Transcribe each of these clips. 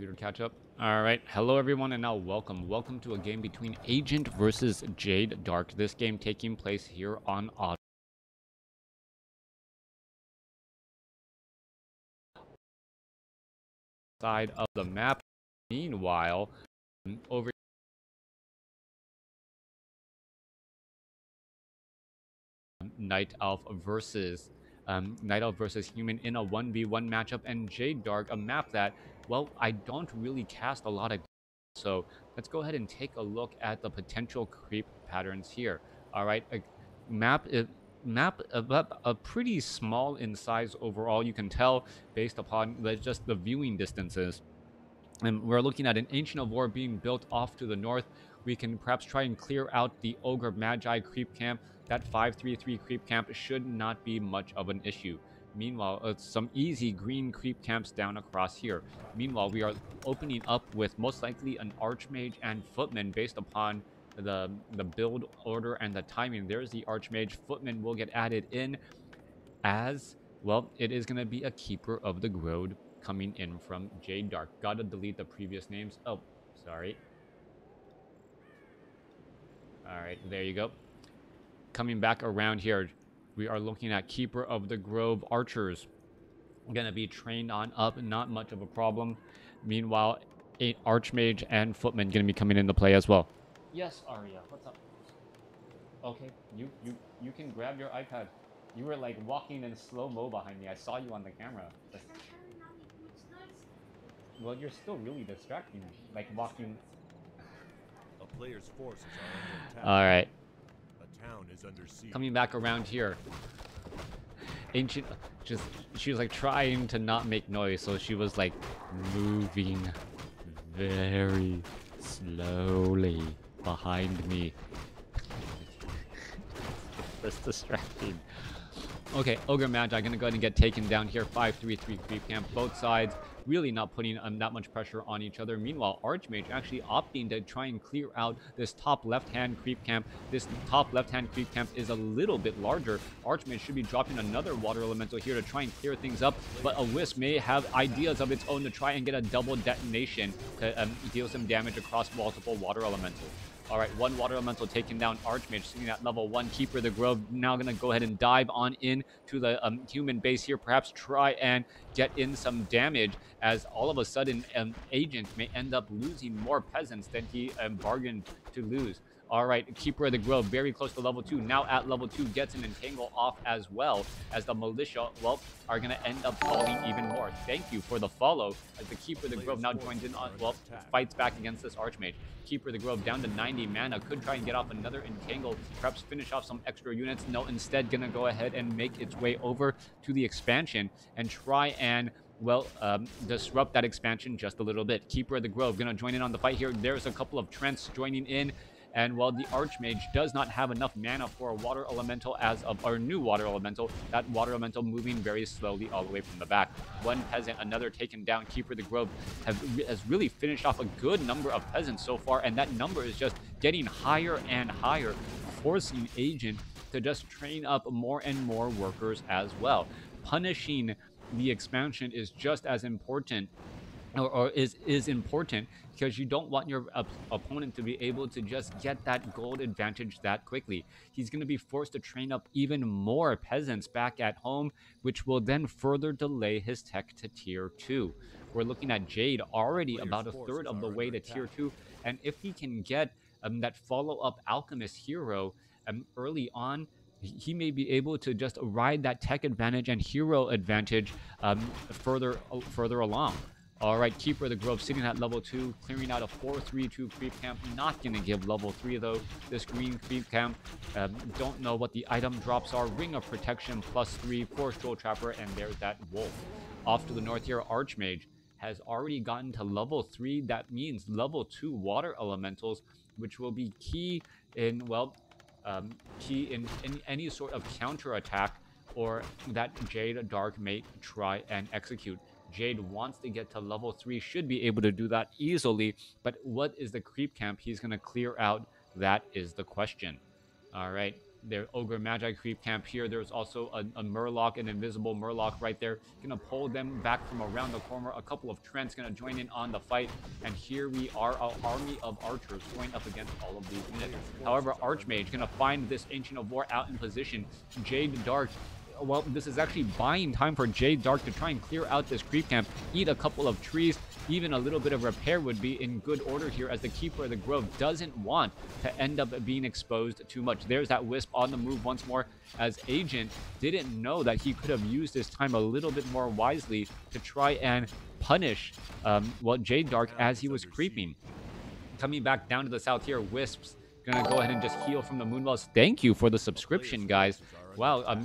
computer catch up. All right, hello everyone, and now welcome to a game between Agent versus JadeDark. This game taking place here on Auto side of the map. Meanwhile, over Night Elf versus Human in a 1v1 matchup, and JadeDark, a map that, well, I don't really cast a lot of. So let's go ahead and take a look at the potential creep patterns here. All right, map is pretty small in size overall. You can tell based upon just the viewing distances. And we're looking at an Ancient of War being built off to the north. We can perhaps try and clear out the Ogre Magi creep camp. That 533 creep camp should not be much of an issue. Meanwhile, some easy green creep camps down across here. Meanwhile, we are opening up with most likely an Archmage and Footman based upon the build order and the timing. There's the Archmage. Footman will get added in as, well, it is going to be a Keeper of the Grove coming in from JadeDark. Gotta delete the previous names. Oh, sorry. Alright, there you go. Coming back around here, we are looking at Keeper of the Grove archers. Gonna be trained on up, not much of a problem. Meanwhile, 8 Archmage and Footman gonna be coming into play as well. Yes, Arya, what's up? Okay, you can grab your iPad. You were like walking in slow-mo behind me. I saw you on the camera. Well, you're still really distracting, like walking. A player's forces are under attack. All right. A town is under siege. Coming back around here. Ancient, she was like trying to not make noise, so she was like moving very slowly behind me. That's distracting. Okay, Ogre Magi gonna go ahead and get taken down here. 533 creep camp, both sides really not putting that much pressure on each other. Meanwhile, Archmage actually opting to try and clear out this top left-hand creep camp. This top left-hand creep camp is a little bit larger. Archmage should be dropping another water elemental here to try and clear things up, but a Wisp may have ideas of its own to try and get a double detonation to deal some damage across multiple water elementals. All right, one water elemental taking down Archmage, sitting at level 1. Keeper of the Grove now going to go ahead and dive on in to the human base here. Perhaps try and get in some damage, as all of a sudden Agent may end up losing more peasants than he bargained to lose. All right, Keeper of the Grove very close to level 2. Now at level 2, gets an entangle off as well, as the militia, well, are going to end up falling even more. Thank you for the follow, as the Keeper of the Grove now joins in on, well, fights back against this Archmage. Keeper of the Grove down to 90 mana. Could try and get off another entangle, perhaps finish off some extra units. No, instead going to go ahead and make its way over to the expansion and try and, well, disrupt that expansion just a little bit. Keeper of the Grove going to join in on the fight here. There's a couple of Trents joining in. And while the Archmage does not have enough mana for a water elemental as of our new water elemental, that water elemental moving very slowly all the way from the back. One peasant, another taken down. Keeper of the Grove has really finished off a good number of peasants so far, and that number is just getting higher and higher, forcing Agent to just train up more and more workers as well. Punishing the expansion is just as important, or is important, because you don't want your opponent to be able to just get that gold advantage that quickly. He's going to be forced to train up even more peasants back at home, which will then further delay his tech to tier 2. We're looking at Jade already about a third of the way to tier 2, and if he can get that follow-up alchemist hero early on, he may be able to just ride that tech advantage and hero advantage further along. All right, Keeper of the Grove sitting at level 2, clearing out a 4-3-2 creep camp. Not going to give level 3, though. This green creep camp, don't know what the item drops are. Ring of Protection, +3, Force Troll Trapper, and there's that Wolf. Off to the north here, Archmage has already gotten to level 3. That means level 2 water elementals, which will be key in, well, key in any sort of counter attack or that JadeDark may try and execute. Jade wants to get to level 3, should be able to do that easily, but what is the creep camp he's going to clear out? That is the question. All right, Their Ogre Magi creep camp here. There's also a Murloc, an invisible Murloc right there. Gonna pull them back from around the corner. A couple of Trents gonna join in on the fight. And here we are, an army of archers going up against all of these units. However, Archmage gonna find this Ancient of War out in position. JadeDark, well, this is actually buying time for JadeDark to try and clear out this creep camp, eat a couple of trees. Even a little bit of repair would be in good order here, as the Keeper of the Grove doesn't want to end up being exposed too much. There's that Wisp on the move once more, as Ag3nt didn't know that he could have used his time a little bit more wisely to try and punish, JadeDark as he was creeping. Coming back down to the south here, Wisps gonna go ahead and just heal from the Moonwells. Thank you for the subscription, guys. Wow,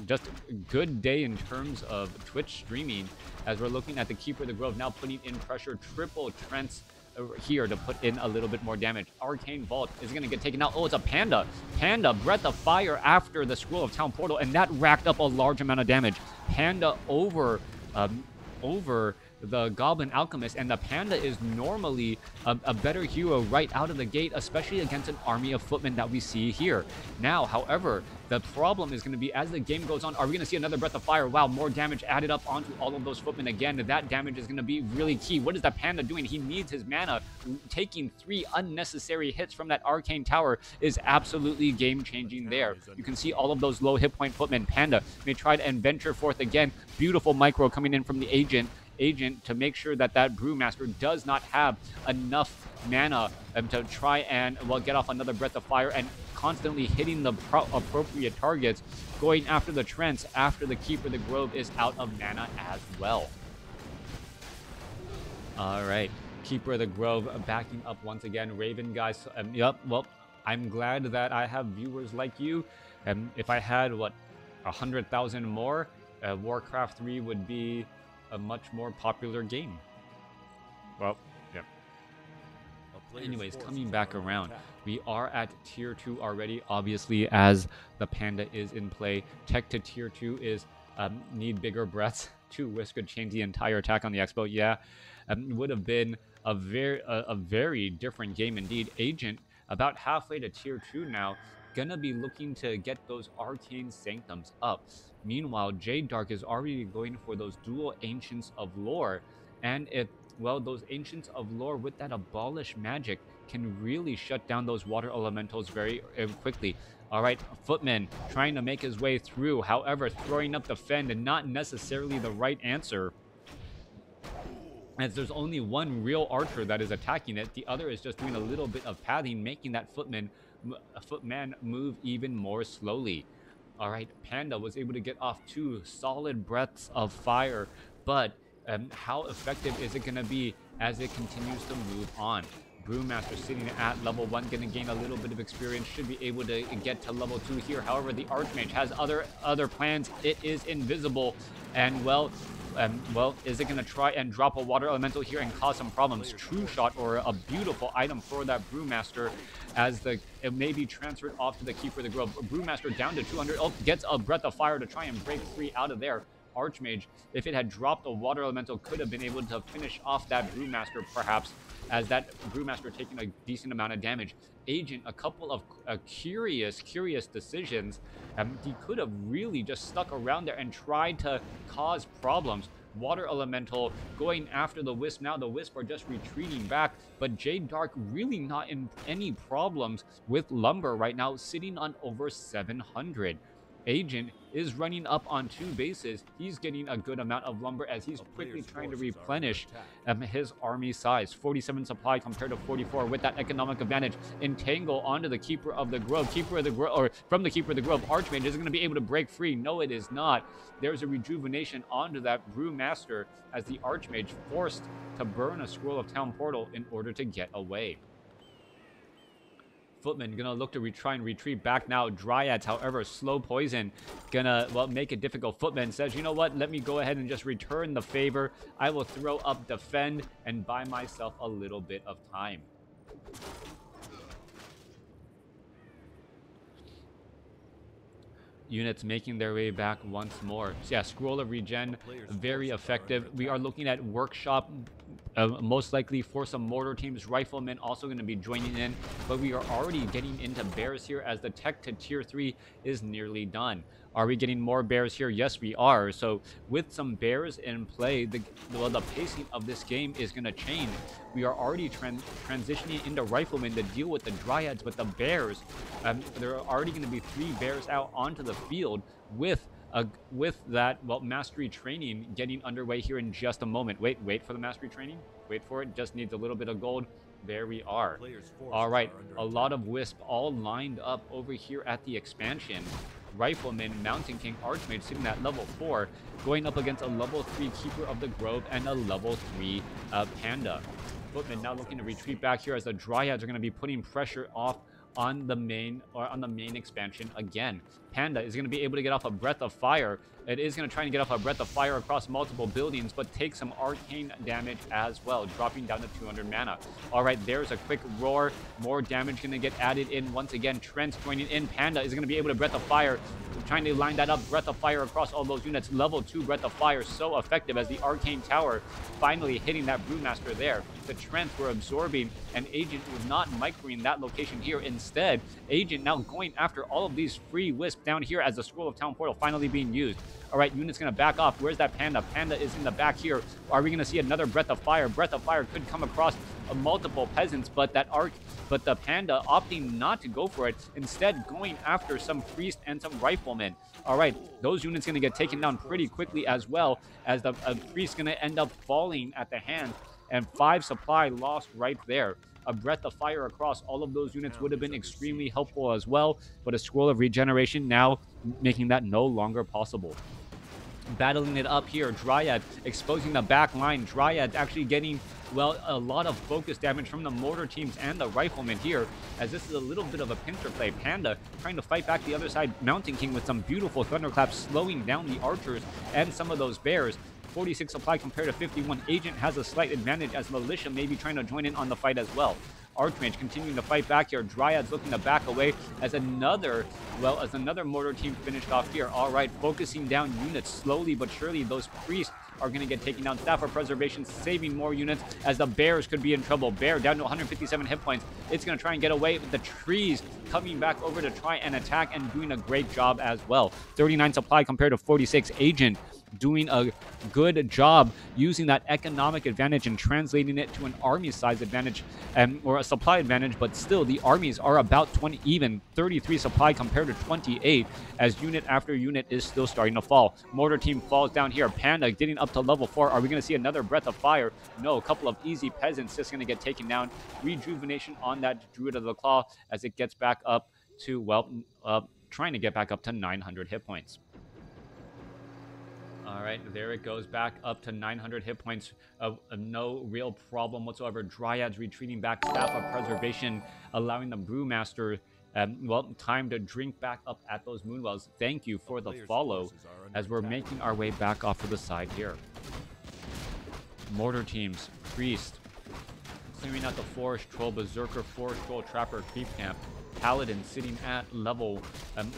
just a good day in terms of Twitch streaming, as we're looking at the Keeper of the Grove now putting in pressure. Triple Trents here to put in a little bit more damage. Arcane Vault is going to get taken out. Oh, it's a Panda. Panda, Breath of Fire after the Scroll of Town Portal, and that racked up a large amount of damage. Panda over the Goblin Alchemist, and the Panda is normally a better hero right out of the gate, especially against an army of footmen that we see here. Now, however, the problem is going to be, as the game goes on, are we going to see another Breath of Fire? Wow, more damage added up onto all of those footmen again. That damage is going to be really key. What is that Panda doing? He needs his mana. Taking 3 unnecessary hits from that Arcane Tower is absolutely game-changing there. You can see all of those low hit point footmen. Panda may try to venture forth again. Beautiful micro coming in from the Ag3nt to make sure that Brewmaster does not have enough mana to try and, well, get off another Breath of Fire, and constantly hitting the appropriate targets, going after the Trents after the Keeper of the Grove is out of mana as well. All right, Keeper of the Grove backing up once again. Raven, guys, yep, well, I'm glad that I have viewers like you. If I had, 100,000 more, WarCraft 3 would be a much more popular game. Well, yeah. Anyways, coming back around, we are at tier 2 already, obviously, as the Panda is in play. Tech to tier 2 is need bigger breaths. 2 Wisp could change the entire attack on the Expo. Yeah, would have been a very different game indeed. Ag3nt about halfway to tier 2 now, gonna be looking to get those Arcane Sanctums up. Meanwhile, JadeDark is already going for those dual Ancients of Lore, and if, well, those Ancients of Lore with that Abolish magic can really shut down those water elementals very quickly. All right, Footman trying to make his way through, however, throwing up the fend and not necessarily the right answer, as there's only one real archer that is attacking it. The other is just doing a little bit of pathing, making that footman move even more slowly. All right, Panda was able to get off 2 solid breaths of fire, but how effective is it going to be as it continues to move on? Brewmaster sitting at level 1, going to gain a little bit of experience, should be able to get to level 2 here. However, the Archmage has other plans. It is invisible, and well, is it going to try and drop a water elemental here and cause some problems? True Shot, or a beautiful item for that Brewmaster, as it may be transferred off to the Keeper of the Grove. Brewmaster down to 200. Oh, gets a Breath of Fire to try and break free out of there. Archmage, if it had dropped a water elemental, could have been able to finish off that Brewmaster, perhaps, as that Brewmaster taking a decent amount of damage. Ag3nt, a couple of curious decisions. He could have really just stuck around there and tried to cause problems. Water Elemental going after the Wisp. Now the Wisp are just retreating back, but JadeDark really not in any problems with lumber right now, sitting on over 700. Ag3nt is running up on 2 bases. He's getting a good amount of lumber as he's quickly trying to replenish his army size. 47 supply compared to 44 with that economic advantage. Entangle onto the Keeper of the Grove. From the Keeper of the Grove, Archmage isn't going to be able to break free. No, it is not. There's a rejuvenation onto that Brewmaster as the Archmage forced to burn a Scroll of Town Portal in order to get away. Footman gonna look to try and retreat back now. Dryads, however, slow poison gonna, well, make it difficult. Footman says, you know what, let me go ahead and just return the favor. I will throw up defend and buy myself a little bit of time. Units making their way back once more. So yeah, Scroll of Regen, very effective. We are looking at Workshop most likely for some mortar teams. Riflemen also going to be joining in, but we are already getting into bears here as the tech to tier 3 is nearly done. Are we getting more bears here? Yes, we are. So with some bears in play, the pacing of this game is going to change. We are already transitioning into riflemen to deal with the dryads, but the bears, there are already going to be 3 bears out onto the field with that, well, mastery training getting underway here in just a moment. Wait for the mastery training. Wait for it. Just needs a little bit of gold. There we are. All right, a lot of wisp all lined up over here at the expansion. Rifleman, Mountain King, Archmage sitting at level 4, going up against a level 3 Keeper of the Grove and a level 3 Panda. Footman now looking to retreat back here as the Dryads are going to be putting pressure off on the main expansion again. Panda is going to be able to get off a Breath of Fire. It is going to try and get off a Breath of Fire across multiple buildings, but take some arcane damage as well, dropping down to 200 mana. All right, there's a quick roar. More damage going to get added in once again. Trent joining in. Panda is going to be able to Breath of Fire, trying to line that up. Breath of Fire across all those units. Level 2 Breath of Fire, so effective as the Arcane Tower finally hitting that Brewmaster there. The Trent were absorbing, and Agent was not microing that location here. Instead, Agent now going after all of these free wisps down here as the Scroll of Town Portal finally being used. All right, unit's going to back off. Where's that Panda? Panda is in the back here. Are we going to see another Breath of Fire? Breath of Fire could come across multiple peasants, but the Panda opting not to go for it, instead going after some priest and some riflemen. All right, those units going to get taken down pretty quickly, as well as the priest going to end up falling at the hand, and 5 supply lost right there. A Breath of Fire across all of those units would have been extremely helpful as well, but a Scroll of Regeneration now making that no longer possible. Battling it up here, Dryad exposing the back line. Dryad actually getting, well, a lot of focus damage from the mortar teams and the riflemen here, as this is a little bit of a pincer play. Panda trying to fight back the other side. Mountain King with some beautiful thunderclaps, slowing down the archers and some of those bears. 46 supply compared to 51. Agent has a slight advantage as Militia may be trying to join in on the fight as well. Archmage continuing to fight back here. Dryads looking to back away as another mortar team finished off here. All right, focusing down units slowly but surely. Those priests are going to get taken down. Staff of Preservation saving more units as the bears could be in trouble. Bear down to 157 hit points. It's going to try and get away with the trees coming back over to try and attack and doing a great job as well. 39 supply compared to 46. Agent doing a good job using that economic advantage and translating it to an army size advantage or a supply advantage, but still the armies are about 20 even. 33 supply compared to 28 as unit after unit is still starting to fall. Mortar team falls down here. Panda getting up to level 4. Are we going to see another Breath of Fire? No, a couple of easy peasants just going to get taken down. Rejuvenation on that Druid of the Claw as it gets back up to, well, trying to get back up to 900 hit points. All right, there it goes, back up to 900 hit points. No real problem whatsoever. Dryads retreating back. Staff of Preservation allowing the Brewmaster, well, time to drink back up at those Moonwells. Thank you for the follow as we're making our way back off to the side here. Mortar teams, Priest, clearing out the Forest Troll, Berserker, Forest Troll, Trapper, Creep Camp. Paladin sitting at level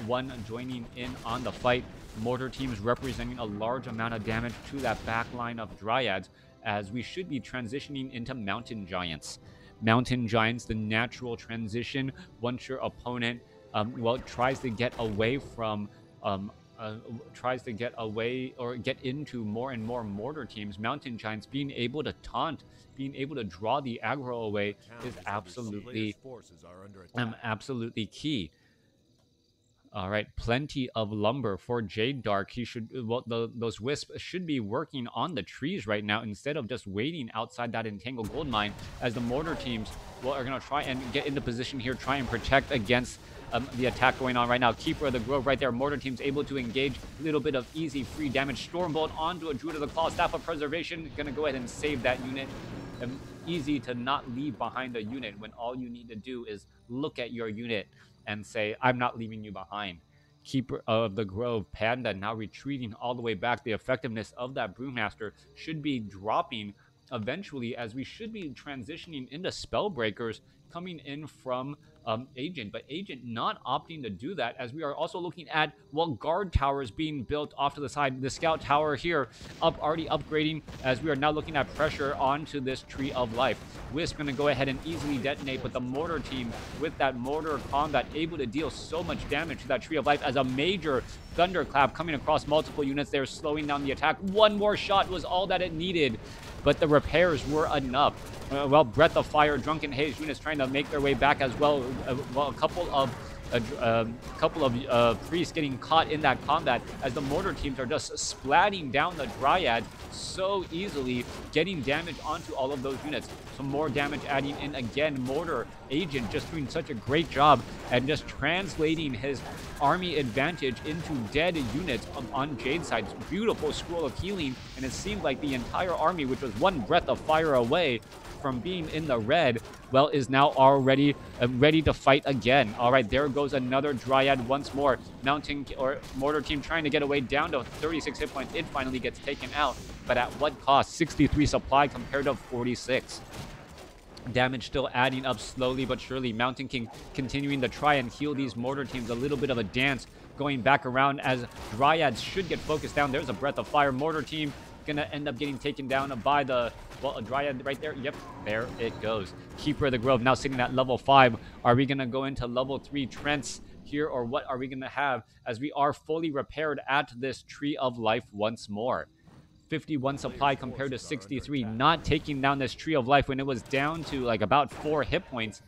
1, joining in on the fight. Mortar teams representing a large amount of damage to that back line of Dryads, as we should be transitioning into Mountain Giants. Mountain Giants, the natural transition once your opponent, well, tries to get away from, tries to get away or get into more and more mortar teams. Mountain Giants being able to taunt, being able to draw the aggro away is absolutely, absolutely key. All right, plenty of lumber for JadeDark. He should, well, those wisps should be working on the trees right now instead of just waiting outside that entangled gold mine, as the mortar teams, well, are going to try and get into position here, try and protect against the attack going on right now. Keeper of the Grove right there. Mortar team's able to engage. A little bit of easy free damage. Stormbolt onto a Druid of the Claw. Staff of Preservation going to go ahead and save that unit. Easy to not leave behind a unit when all you need to do is look at your unit and say, I'm not leaving you behind. Keeper of the Grove, Panda now retreating all the way back. The effectiveness of that Brewmaster should be dropping eventually, as we should be transitioning into Spellbreakers coming in from Agent, but Agent not opting to do that, as we are also looking at, well, guard towers being built off to the side. The scout tower here already upgrading, as we are now looking at pressure onto this Tree of Life. Wisp going to go ahead and easily detonate, but the mortar team with that mortar combat able to deal so much damage to that Tree of Life, as a major thunderclap coming across multiple units there, slowing down the attack. One more shot was all that it needed, but the repairs were enough. Well, Breath of Fire, Drunken Haze units trying to make their way back as well. Well, a couple of priests getting caught in that combat, as the mortar teams are just splatting down the Dryad so easily, getting damage onto all of those units. Some more damage adding in again. Mortar Agent just doing such a great job and just translating his army advantage into dead units on Jade's side. Beautiful Scroll of Healing, and it seemed like the entire army, which was one Breath of Fire away from being in the red, well, is now already ready to fight again. All right, there goes another Dryad once more. Mounting or mortar team trying to get away, down to 36 hit points. It finally gets taken out, but at what cost? 63 supply compared to 46. Damage still adding up slowly but surely. Mountain King continuing to try and heal these mortar teams. A little bit of a dance going back around, as Dryads should get focused down. There's a Breath of Fire. Mortar team gonna end up getting taken down by the, well, a Dryad right there. Yep, there it goes. Keeper of the Grove now sitting at level 5. Are we gonna go into level 3 Trents here, or what are we gonna have, as we are fully repaired at this Tree of Life once more? 51 supply compared to 63. Not taking down this Tree of Life when it was down to like about 4 hit points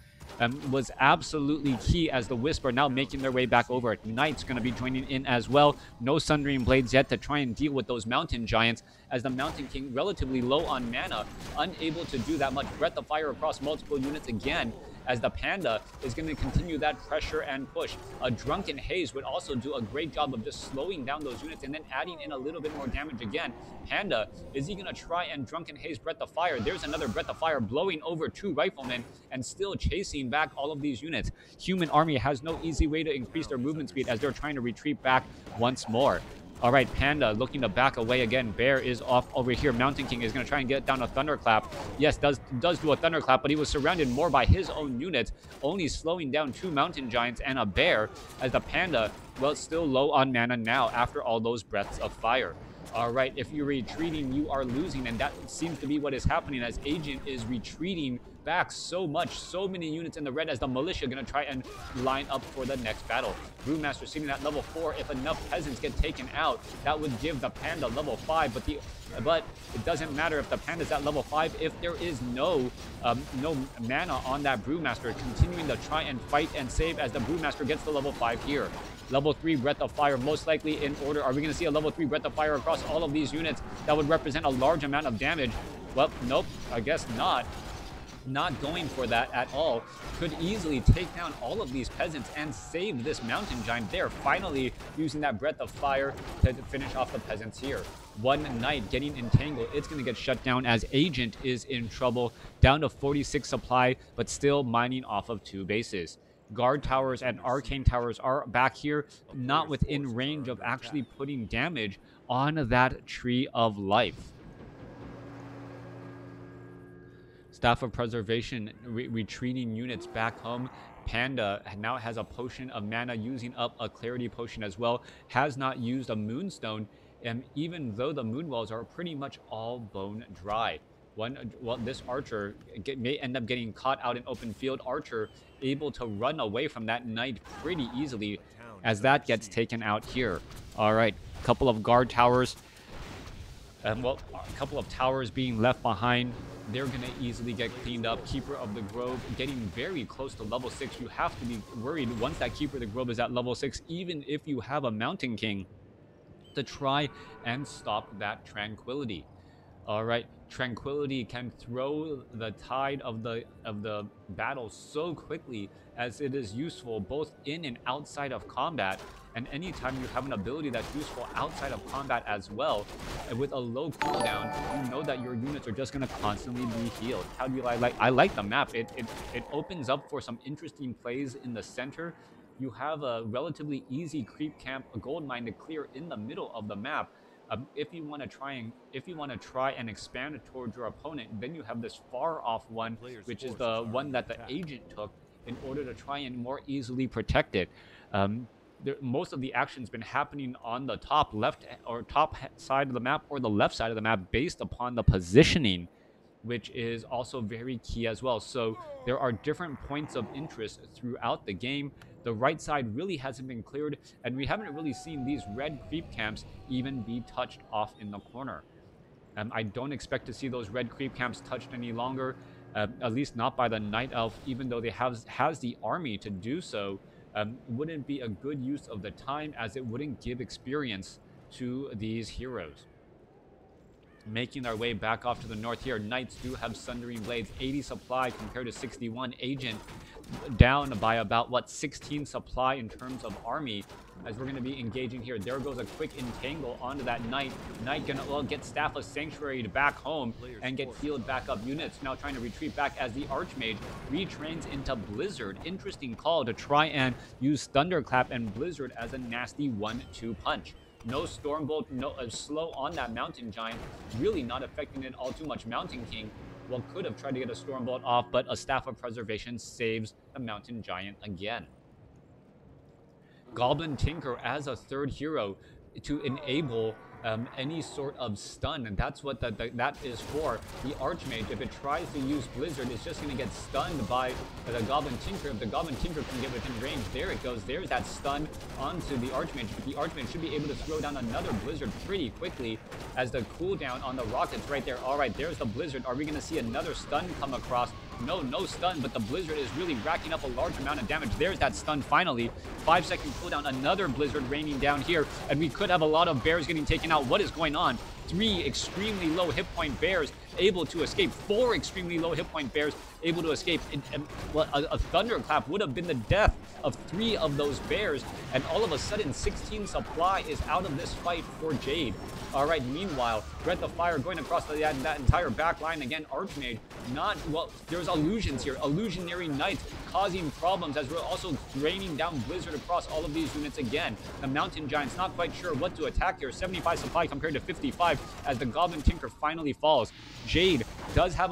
was absolutely key, as the Wisp are now making their way back over. Knight's going to be joining in as well. No Sundering Blades yet to try and deal with those Mountain Giants, as the Mountain King relatively low on mana, unable to do that much. Breath of Fire across multiple units again, as the Panda is going to continue that pressure and push. A Drunken Haze would also do a great job of just slowing down those units and then adding in a little bit more damage again. Panda, is he going to try and Drunken Haze Breath of Fire? There's another Breath of Fire blowing over 2 riflemen and still chasing back all of these units. Human army has no easy way to increase their movement speed, as they're trying to retreat back once more. All right, Panda looking to back away again. Bear is off over here. Mountain King is going to try and get down a Thunderclap. Yes, does do a Thunderclap, but he was surrounded more by his own units, only slowing down 2 Mountain Giants and a Bear, as the Panda, well, still low on mana now after all those Breaths of Fire. All right, if you're retreating, you are losing, and that seems to be what is happening, as Agent is retreating back so much, so many units in the red, as the Militia going to try and line up for the next battle. Brewmaster sitting at level 4. If enough peasants get taken out, that would give the Panda level 5, but it doesn't matter if the Panda's at level 5 if there is no mana on that Brewmaster, continuing to try and fight and save, as the Brewmaster gets to level 5 here. Level 3 Breath of Fire most likely in order. Are we going to see a level 3 Breath of Fire across all of these units? That would represent a large amount of damage. Well, nope, I guess not. Not going for that at all. Could easily take down all of these peasants and save this Mountain Giant there. Finally using that Breath of Fire to finish off the peasants here. One Knight getting entangled. It's going to get shut down, as Agent is in trouble. Down to 46 supply, but still mining off of 2 bases. Guard towers and arcane towers are back here, not within range of actually putting damage on that Tree of Life. Staff of Preservation retreating units back home. Panda now has a potion of mana, using up a clarity potion as well. Has not used a Moonstone, and even though the Moonwells are pretty much all bone dry. This Archer may end up getting caught out in open field. Archer able to run away from that Knight pretty easily, as that gets taken out here. All right, couple of guard towers. Well, a couple of towers being left behind. They're going to easily get cleaned up. Keeper of the Grove getting very close to level 6. You have to be worried once that Keeper of the Grove is at level 6, even if you have a Mountain King, to try and stop that Tranquility. All right, Tranquility can throw the tide of the battle so quickly, as it is useful both in and outside of combat. And anytime you have an ability that's useful outside of combat as well, and with a low cooldown, you know that your units are just going to constantly be healed. How do you like? I like the map. It opens up for some interesting plays in the center. You have a relatively easy creep camp, a gold mine to clear in the middle of the map. If you want to try and expand towards your opponent, then you have this far off one, which is the one that the agent took in order to try and more easily protect it. Most of the action's been happening on the top left or side of the map or the left side of the map based upon the positioning, which is also very key as well. So there are different points of interest throughout the game. The right side really hasn't been cleared, and we haven't really seen these red creep camps even be touched off in the corner. I don't expect to see those red creep camps touched any longer, at least not by the Night Elf, even though they has the army to do so. Wouldn't be a good use of the time, as it wouldn't give experience to these heroes. Making our way back off to the north here. Knights do have Sundering Blades, 80 supply compared to 61. Agent down by about, what, 16 supply in terms of army, as we're going to be engaging here. There goes a quick entangle onto that Knight. Knight going to, well, get Staff of Sanctuary to back home and get healed back up. Units now trying to retreat back as the Archmage retrains into Blizzard. Interesting call to try and use Thunderclap and Blizzard as a nasty 1-2 punch. No Stormbolt, no slow on that Mountain Giant, really not affecting it all too much. Mountain King, well, could have tried to get a Stormbolt off, but a Staff of Preservation saves the Mountain Giant again. Goblin Tinker as a third hero to enable any sort of stun, and that's what that is for. The Archmage, if it tries to use Blizzard, it's just going to get stunned by the Goblin Tinker. If the Goblin Tinker can get within range, there it goes. There's that stun onto the Archmage. But the Archmage should be able to throw down another Blizzard pretty quickly, as the cooldown on the rockets right there. All right, there's the Blizzard. Are we going to see another stun come across? No stun, but the Blizzard is really racking up a large amount of damage. There's that stun finally. 5-second cooldown, another Blizzard raining down here, and we could have a lot of bears getting taken out. What is going on? 3 extremely low hit point bears able to escape. 4 extremely low hit point bears able to escape. A Thunderclap would have been the death of 3 of those bears, and all of a sudden 16 supply is out of this fight for Jade. All right, meanwhile, Breath of Fire going across that entire back line again. Archmage, not, well, there's illusions here. Illusionary Knights causing problems as we're also raining down Blizzard across all of these units again. The Mountain Giant's not quite sure what to attack here. 75 supply compared to 55 as the Goblin Tinker finally falls. Jade does have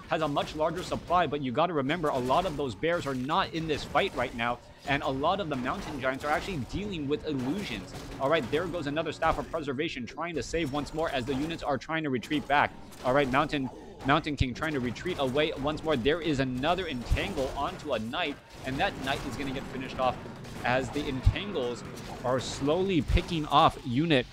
has a much larger supply, but you got to remember, a lot of those bears are not in this fight right now, and a lot of the Mountain Giants are actually dealing with illusions. All right, there goes another Staff of Preservation trying to save once more as the units are trying to retreat back. All right, Mountain King trying to retreat away once more. There is another entangle onto a Knight, and that Knight is going to get finished off as the entangles are slowly picking off unit.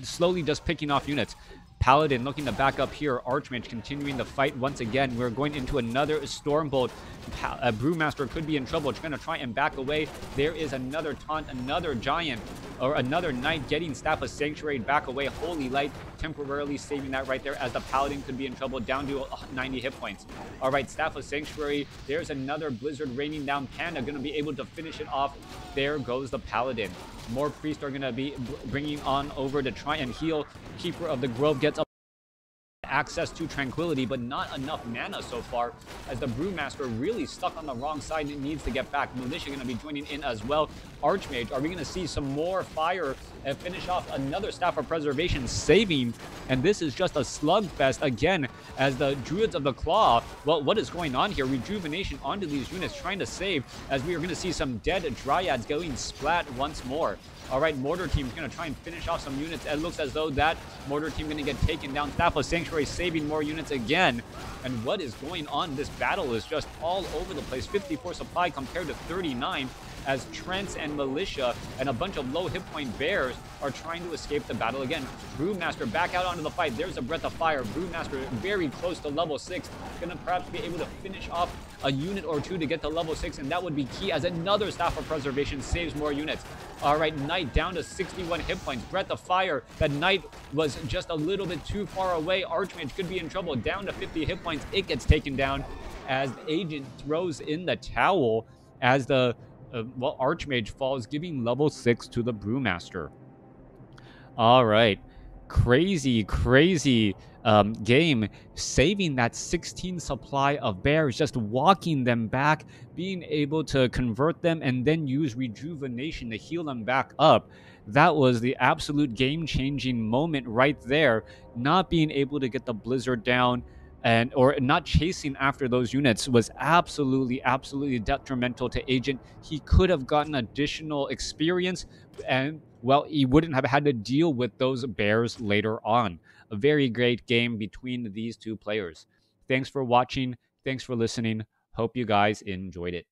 Slowly just picking off units. Paladin looking to back up here. Archmage continuing the fight once again. We're going into another Stormbolt. Brewmaster could be in trouble. It's going to try and back away. There is another taunt, another Giant, or another Knight getting Staff of Sanctuary back away. Holy Light temporarily saving that right there, as the Paladin could be in trouble, down to 90 hit points. All right, Staff of Sanctuary. There's another Blizzard raining down. Panda going to be able to finish it off. There goes the Paladin. More priests are going to be bringing on over to try and heal. Keeper of the Grove gets access to Tranquility, but not enough mana so far, as the Brewmaster really stuck on the wrong side and needs to get back. Militia going to be joining in as well. Archmage, are we going to see some more fire and finish off another Staff of Preservation saving? And this is just a slugfest again, as the Druids of the Claw, well, what is going on here? Rejuvenation onto these units trying to save, as we are going to see some dead Dryads going splat once more. All right, Mortar Team is going to try and finish off some units. It looks as though that Mortar Team is going to get taken down. Staff of Sanctuary saving more units again. And what is going on? This battle is just all over the place. 54 supply compared to 39, as Trents and Militia and a bunch of low hit point bears are trying to escape the battle again. Brewmaster back out onto the fight. There's a Breath of Fire. Brewmaster very close to level 6. Going to perhaps be able to finish off a unit or two to get to level 6, and that would be key, as another Staff of Preservation saves more units. All right, Knight down to 61 hit points. Breath of Fire. That Knight was just a little bit too far away. Archmage could be in trouble. Down to 50 hit points. It gets taken down as the Agent throws in the towel, as the Archmage falls, giving level 6 to the Brewmaster. All right. Crazy game, saving that 16 supply of bears, just walking them back, being able to convert them and then use Rejuvenation to heal them back up. that was the absolute game-changing moment right there. Not being able to get the Blizzard down and or not chasing after those units was absolutely detrimental to Agent. He could have gotten additional experience, and well, he wouldn't have had to deal with those bears later on. A very great game between these two players. Thanks for watching. Thanks for listening. Hope you guys enjoyed it.